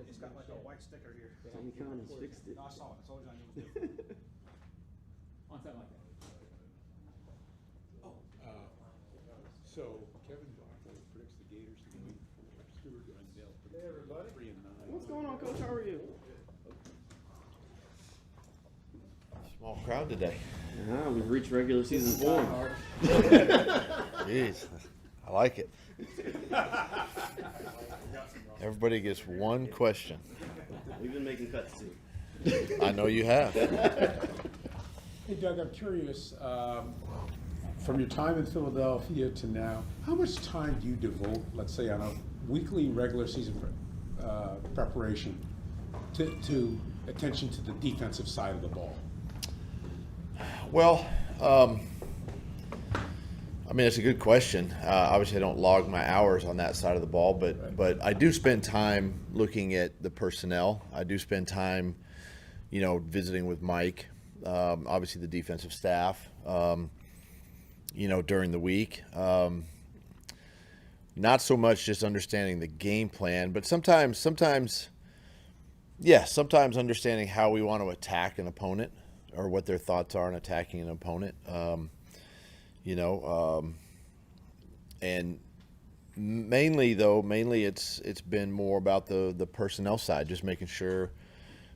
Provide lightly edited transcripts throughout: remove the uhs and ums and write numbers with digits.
It's got like a white sticker here. Tommy Khan has fixed it. No, I saw it. I told you I knew it was different. On something like that. So Kevin Barkley predicts the Gators to be 4. Stuart Rundell predicts 3-9. What's going on, Coach? How are you? Small crowd today. We've reached regular season form. Jeez, I like it. Everybody gets one question. We've been making cuts too. I know you have. Hey Doug, I'm curious, from your time in Philadelphia to now, how much time do you devote, let's say on a weekly regular season preparation, to attention to the defensive side of the ball? Well, I mean, it's a good question. Obviously, I don't log my hours on that side of the ball, but I do spend time looking at the personnel. I do spend time, visiting with Mike, obviously the defensive staff, during the week. Not so much just understanding the game plan, but sometimes understanding how we want to attack an opponent or what their thoughts are in attacking an opponent. And mainly it's been more about the personnel side, just making sure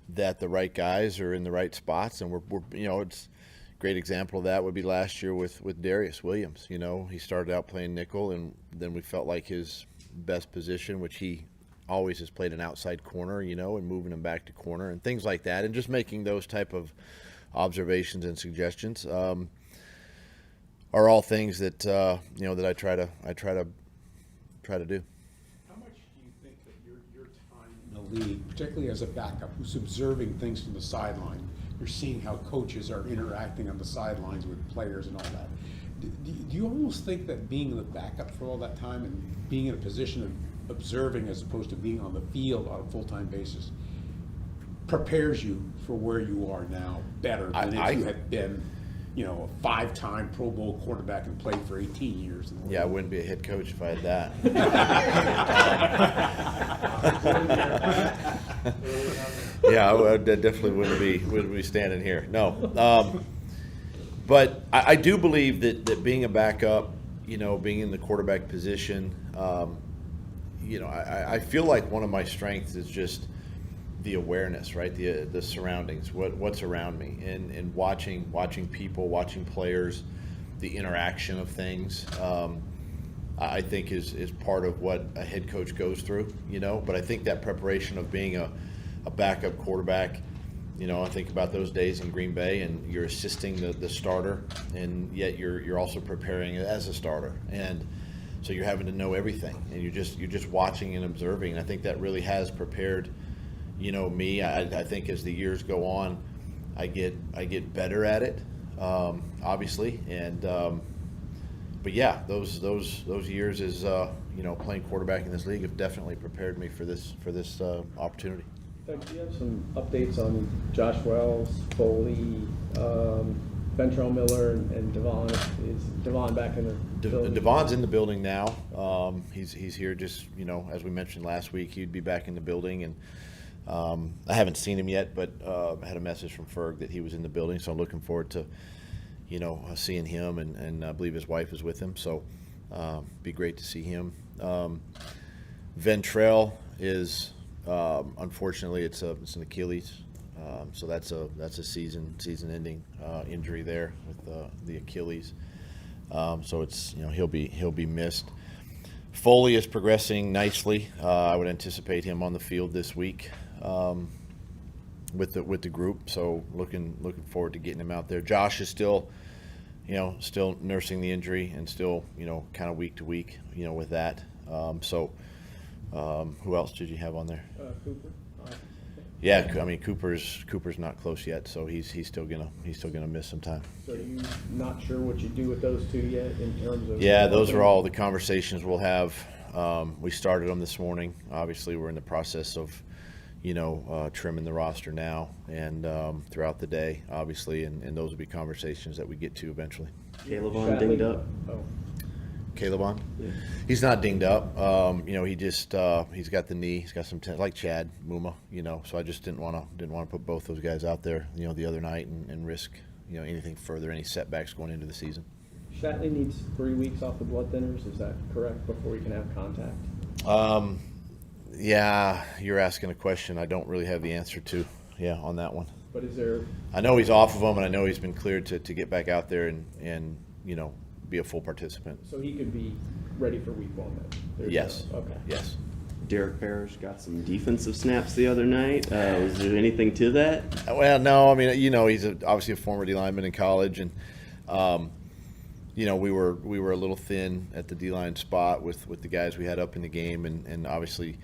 that the right guys are in the right spots, and we're it's a great example of that would be last year with Darius Williams. He started out playing nickel, and then we felt like his best position, which he always has played an outside corner, and moving him back to corner and things like that, and just making those type of observations and suggestions are all things that that I try to do. How much do you think that your time in the league, particularly as a backup who's observing things from the sideline, you're seeing how coaches are interacting on the sidelines with players and all that. Do you almost think that being the backup for all that time and being in a position of observing as opposed to being on the field on a full-time basis prepares you for where you are now better than if you had been, a 5-time Pro Bowl quarterback and played for 18 years? Yeah, I wouldn't be a head coach if I had that. Yeah, I definitely wouldn't be standing here. No, but I do believe that being a backup, being in the quarterback position, I feel like one of my strengths is just the awareness, right? The surroundings, what's around me, and watching people, watching players, the interaction of things. I think is part of what a head coach goes through, But I think that preparation of being a backup quarterback, I think about those days in Green Bay, and you're assisting the starter, and yet you're also preparing as a starter, and so you're having to know everything, and you're just watching and observing. And I think that really has prepared, me. I think as the years go on, I get better at it, obviously, and but yeah, those years as playing quarterback in this league have definitely prepared me for this opportunity. Doug, do you have some updates on Josh Wells, Foley, Ventrell Miller, and Devon? Is Devon back in the building? Devon's in the building now. He's here. Just as we mentioned last week, he'd be back in the building, and I haven't seen him yet, but I had a message from Ferg that he was in the building, so I'm looking forward to seeing him, and I believe his wife is with him, so be great to see him. Ventrell is unfortunately it's an Achilles, so that's a season-ending injury there with the Achilles. So it's he'll be missed. Foley is progressing nicely. I would anticipate him on the field this week with the group. So looking forward to getting him out there. Josh is still nursing the injury and still kind of week to week with that. Who else did you have on there? Cooper. Yeah, I mean Cooper's not close yet, so he's still gonna miss some time. So you're not sure what you do with those two yet in terms of? Yeah, those are all the conversations we'll have. We started them this morning. Obviously, we're in the process of trimming the roster now and throughout the day, obviously, and those will be conversations that we get to eventually. Caleb on dinged up. Oh. Caleb on. Yeah. He's not dinged up. He just he's got the knee. He's got some like Chad Muma. So I just didn't want to put both those guys out there. The other night and risk anything further, any setbacks going into the season. Shatley needs 3 weeks off the blood thinners. Is that correct before he can have contact? Yeah, you're asking a question I don't really have the answer to. Yeah, on that one. But is there? I know he's off of them, and I know he's been cleared to get back out there and be a full participant. So he could be ready for week 1 then? Yes. Okay. Yes. Derek Parrish got some defensive snaps the other night. Was there anything to that? Well, no. I mean, he's obviously a former D lineman in college, and we were a little thin at the D line spot with the guys we had up in the game, and obviously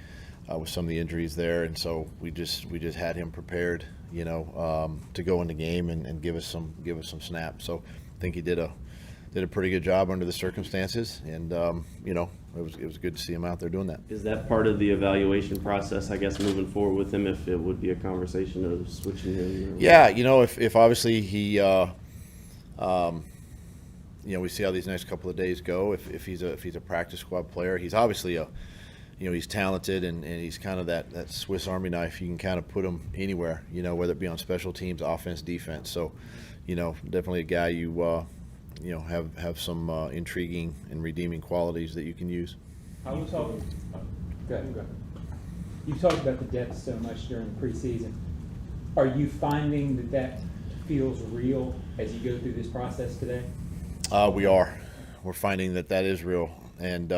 with some of the injuries there, and so we just had him prepared, to go in the game and give us some snaps. So I think he did a pretty good job under the circumstances, and it was good to see him out there doing that. Is that part of the evaluation process, I guess, moving forward with him, if it would be a conversation of switching him? Yeah, if obviously he, we see how these next couple of days go. If he's a practice squad player, he's obviously he's talented and he's kind of that Swiss Army knife. You can kind of put him anywhere, whether it be on special teams, offense, defense. So, definitely a guy you have some intriguing and redeeming qualities that you can use. I was talking. Go ahead. You talked about the depth so much during preseason. Are you finding that feels real as you go through this process today? We are. We're finding that is real, and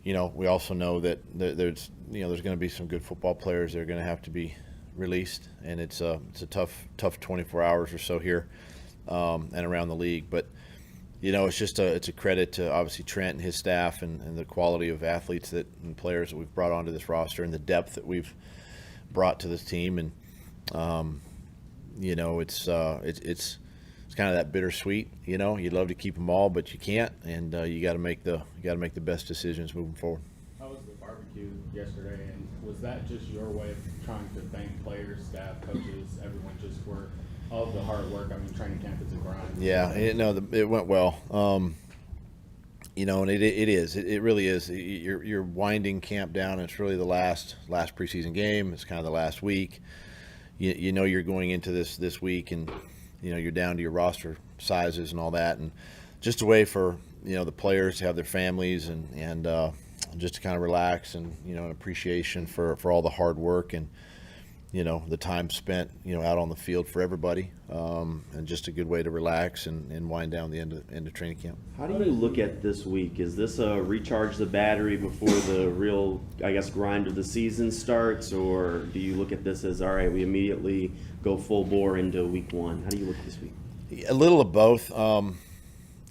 we also know that there's going to be some good football players that are going to have to be released, and it's a tough 24 hours or so here and around the league. But it's a credit to obviously Trent and his staff and the quality of athletes and players that we've brought onto this roster and the depth that we've brought to this team, and it's kind of that bittersweet. You'd love to keep them all, but you can't, and you got to make the best decisions moving forward. How was the barbecue yesterday, and was that just your way of trying to thank players, staff, coaches, everyone, just for all of the hard work? I mean, training camp is a grind. Yeah, it went well. And it really is. You're winding camp down, and it's really the last preseason game. It's kind of the last week. You're going into this week, and you're down to your roster sizes and all that, and just a way for the players to have their families and just to kind of relax and an appreciation for all the hard work and the time spent out on the field for everybody, and just a good way to relax and wind down the end of training camp. How do you look at this week? Is this a recharge the battery before the real, I guess, grind of the season starts, or do you look at this as, all right, we immediately go full bore into week 1? How do you look this week? A little of both.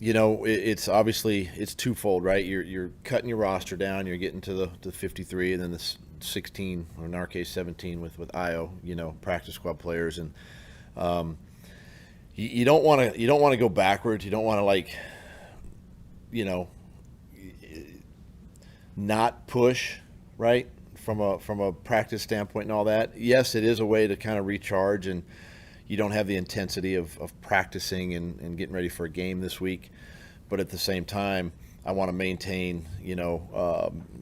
It's obviously it's twofold, right? You're cutting your roster down. You're getting to the 53, and then the 16, or in our case 17, with IO, practice squad players, and you don't want to go backwards. You don't want to not push, right, from a practice standpoint and all that. Yes, it is a way to kind of recharge, and you don't have the intensity of practicing and getting ready for a game this week. But at the same time, I want to maintain,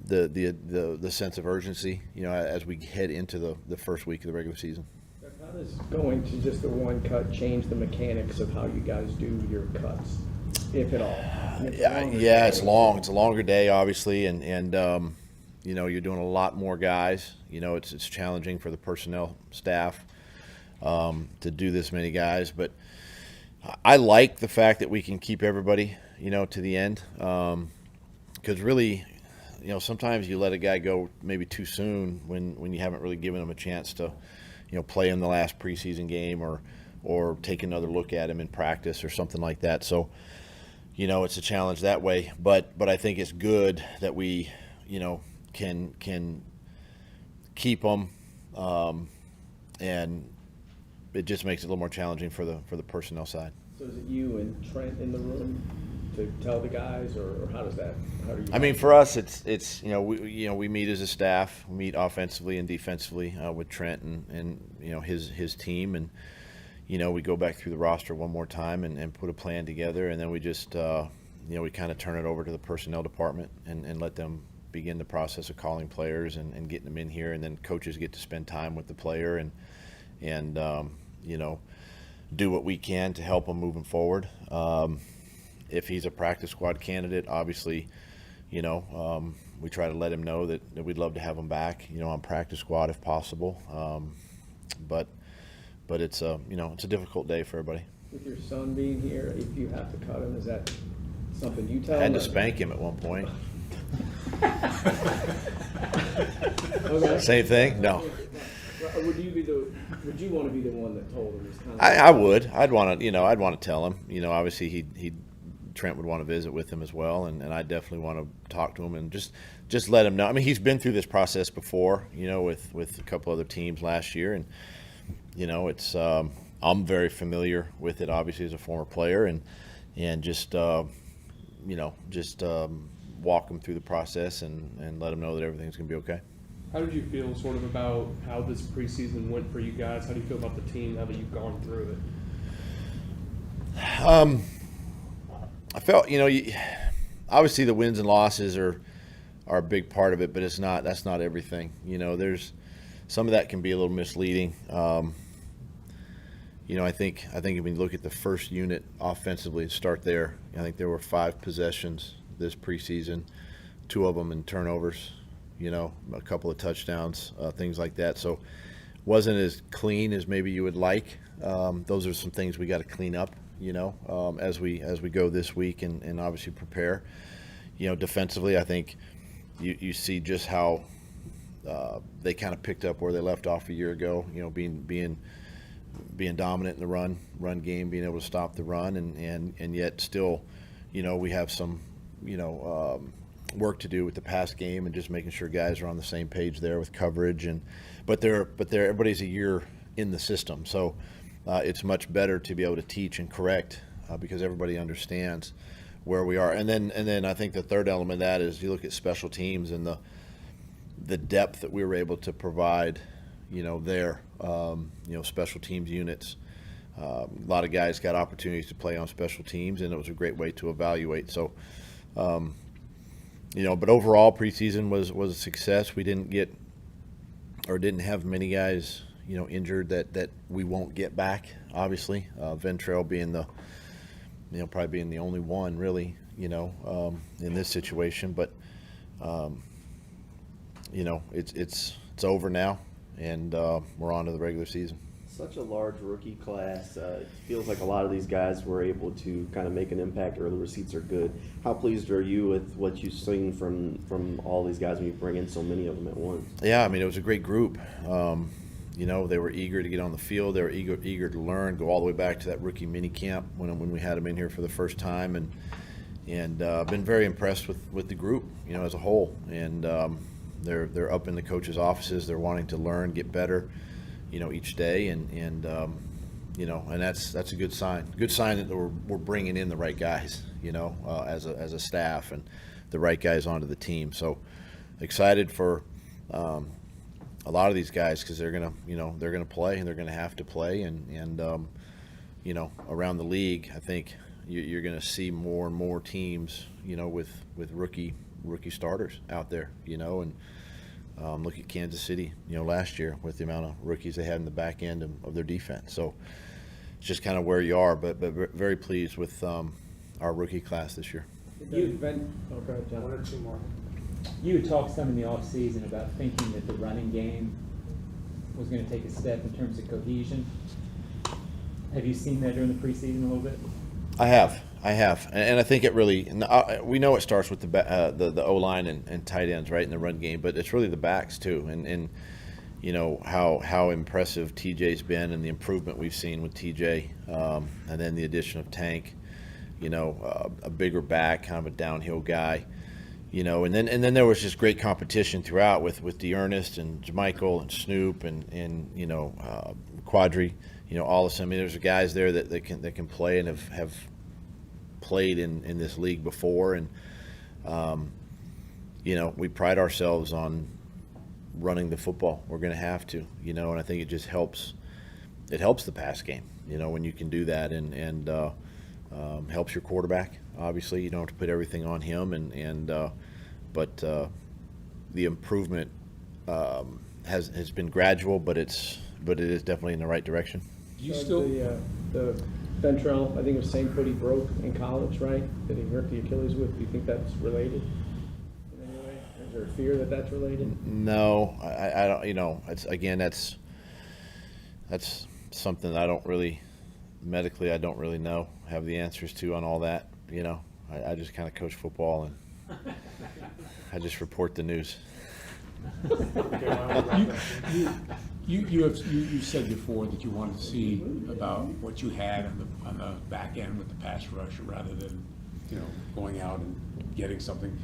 the sense of urgency, as we head into the first week of the regular season. How does going to just the one cut change the mechanics of how you guys do your cuts, if at all? Yeah, it's long. It's a longer day, obviously, and you're doing a lot more guys. It's challenging for the personnel staff to do this many guys, but I like the fact that we can keep everybody, to the end, because really, sometimes you let a guy go maybe too soon when you haven't really given him a chance to, play in the last preseason game or take another look at him in practice or something like that. So, it's a challenge that way, but I think it's good that we, can keep them, and it just makes it a little more challenging for the personnel side. So is it you and Trent in the room to tell the guys, or how do you? I mean, for us, it's we meet as a staff. We meet offensively and defensively with Trent and his team, and we go back through the roster one more time and put a plan together, and then we just we kind of turn it over to the personnel department and let them begin the process of calling players and getting them in here, and then coaches get to spend time with the player and do what we can to help him moving forward. If he's a practice squad candidate, obviously, we try to let him know that we'd love to have him back, on practice squad if possible. But it's it's a difficult day for everybody. With your son being here, if you have to cut him, is that something you tell I him? had to spank him at one point. Okay. Same thing? No. Would you want to be the one that told him? It's kind of I would. I'd want to tell him. Obviously Trent would want to visit with him as well, and I definitely want to talk to him and just let him know. I mean, he's been through this process before, with a couple other teams last year, and it's I'm very familiar with it, obviously, as a former player, and just walk him through the process and let him know that everything's going to be okay. How did you feel sort of about how this preseason went for you guys? How do you feel about the team now that you've gone through it? I felt, obviously the wins and losses are a big part of it, but that's not everything. There's some of that can be a little misleading. I think if we look at the first unit offensively, start there. I think there were 5 possessions this preseason, 2 of them in turnovers, a couple of touchdowns, things like that. So wasn't as clean as maybe you would like. Those are some things we got to clean up, as we go this week and obviously prepare. Defensively, I think you see just how they kind of picked up where they left off a year ago. Being dominant in the run game, being able to stop the run, and yet still, we have some, work to do with the pass game and just making sure guys are on the same page there with coverage. But everybody's a year in the system, so it's much better to be able to teach and correct because everybody understands where we are. And then I think the third element of that is you look at special teams and the depth that we were able to provide. There, special teams units. A lot of guys got opportunities to play on special teams, and it was a great way to evaluate. So, but overall, preseason was a success. We didn't have many guys, injured that we won't get back. Obviously, Ventrell being probably being the only one really, in this situation. But, it's over now. And we're on to the regular season. Such a large rookie class. It feels like a lot of these guys were able to kind of make an impact. Early receipts are good. How pleased are you with what you've seen from all these guys when you bring in so many of them at once? Yeah, I mean, it was a great group. They were eager to get on the field. They were eager to learn, go all the way back to that rookie mini camp when we had them in here for the first time. And been very impressed with the group, as a whole. And they're up in the coaches' offices. They're wanting to learn, get better, each day, and that's a good sign. Good sign that we're bringing in the right guys, as a staff, and the right guys onto the team. So excited for a lot of these guys because they're gonna play and they're gonna have to play, and around the league, I think you're gonna see more and more teams, with rookie starters out there, and look at Kansas City, last year with the amount of rookies they had in the back end of their defense. So it's just kind of where you are, but very pleased with our rookie class this year. Go ahead, John. 1 or 2 more. You had talked some in the offseason about thinking that the running game was going to take a step in terms of cohesion. Have you seen that during the preseason a little bit? I have, and I think it really. We know it starts with the O-line and tight ends, right, in the run game, but it's really the backs too, and how impressive TJ's been and the improvement we've seen with TJ, and then the addition of Tank, a bigger back, kind of a downhill guy, and then there was just great competition throughout with DeErnest and JaMichael and Snoop and Quadri. All of them. I mean, there's guys there that can play and have played in this league before, and we pride ourselves on running the football. We're going to have to, and I think it just helps. It helps the pass game, when you can do that, and Helps your quarterback. Obviously, you don't have to put everything on him, but the improvement has been gradual, but it is definitely in the right direction. Do you So still, the Ventrell, I think it was same foot he broke in college, right? That he hurt the Achilles with. Do you think that's related in any way? Is there a fear that that's related? No, I don't. You know, that's something I don't really medically. I don't really have the answers to on all that. You know, I just kind of coach football and I just report the news. you said before that you wanted to see about what you had on the back end with the pass rush rather than, going out and getting something.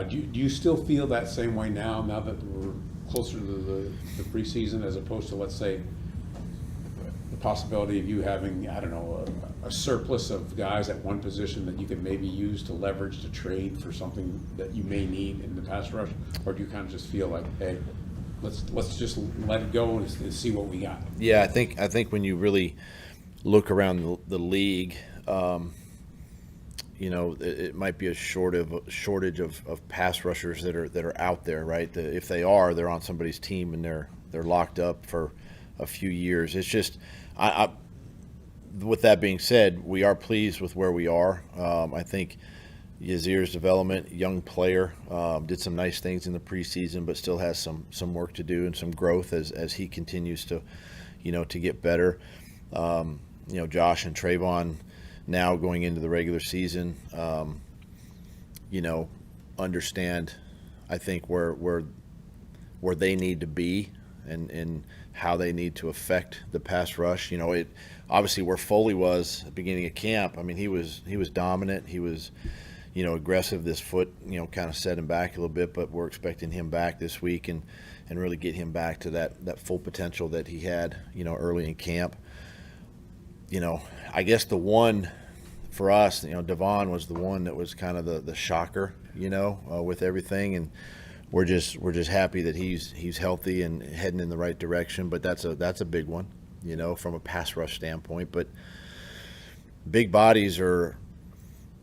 Do you still feel that same way now that we're closer to the preseason, as opposed to, let's say, the possibility of you having, I don't know, a surplus of guys at one position that you could maybe use to leverage to trade for something that you may need in the pass rush? Or do you kind of just feel like, hey, let's just let it go and see what we got? Yeah, I think when you really look around the league, it might be a shortage of pass rushers that are out there, right? If they are, they're on somebody's team and they're locked up for a few years. It's just, with that being said, we are pleased with where we are. I think Yazir's development, young player, did some nice things in the preseason, but still has some work to do and some growth as he continues to get better. Josh and Trayvon now going into the regular season, understand, I think, where they need to be and how they need to affect the pass rush. Obviously where Foley was at the beginning of camp, I mean, he was dominant. He was, aggressive. This foot, kind of set him back a little bit, but we're expecting him back this week and really get him back to that full potential that he had, early in camp. I guess the one for us, Devon was the one that was kind of the shocker, with everything, and we're just happy that he's healthy and heading in the right direction. But that's a big one, from a pass rush standpoint. But big bodies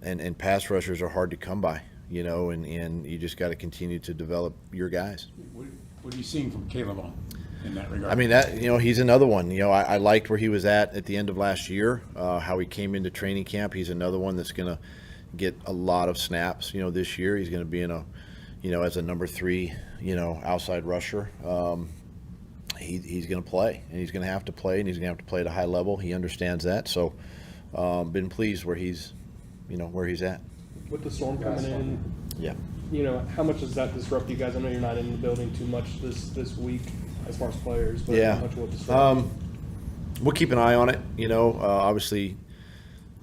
and pass rushers are hard to come by, and you just got to continue to develop your guys. What are you seeing from Caleb in that regard? I mean, he's another one. I liked where he was at the end of last year, how he came into training camp. He's another one that's going to get a lot of snaps, this year. He's going to be in a, as a number 3, outside rusher. He's going to play, and he's going to have to play, and he's going to have to play at a high level. He understands that. So, been pleased where he's at. With the storm coming in, Yeah. How much does that disrupt you guys? I know you're not in the building too much this week as far as players, but Yeah. how much will it disrupt? We'll keep an eye on it. Obviously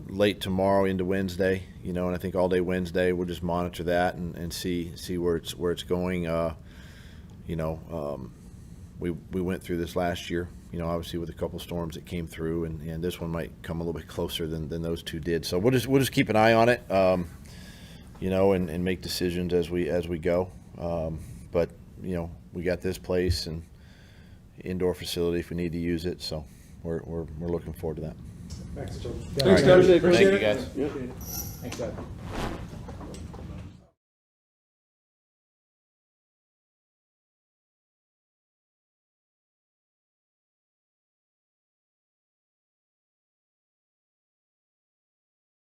late tomorrow into Wednesday. And I think all day Wednesday we'll just monitor that and see where it's going. We went through this last year. Obviously with a couple storms that came through, and this one might come a little bit closer than those two did. So we'll just keep an eye on it. And make decisions as we go. But we got this place and indoor facility if we need to use it. So we're looking forward to that. Thanks, Coach. All right. Appreciate Thank you, it. guys. Thanks, Doug.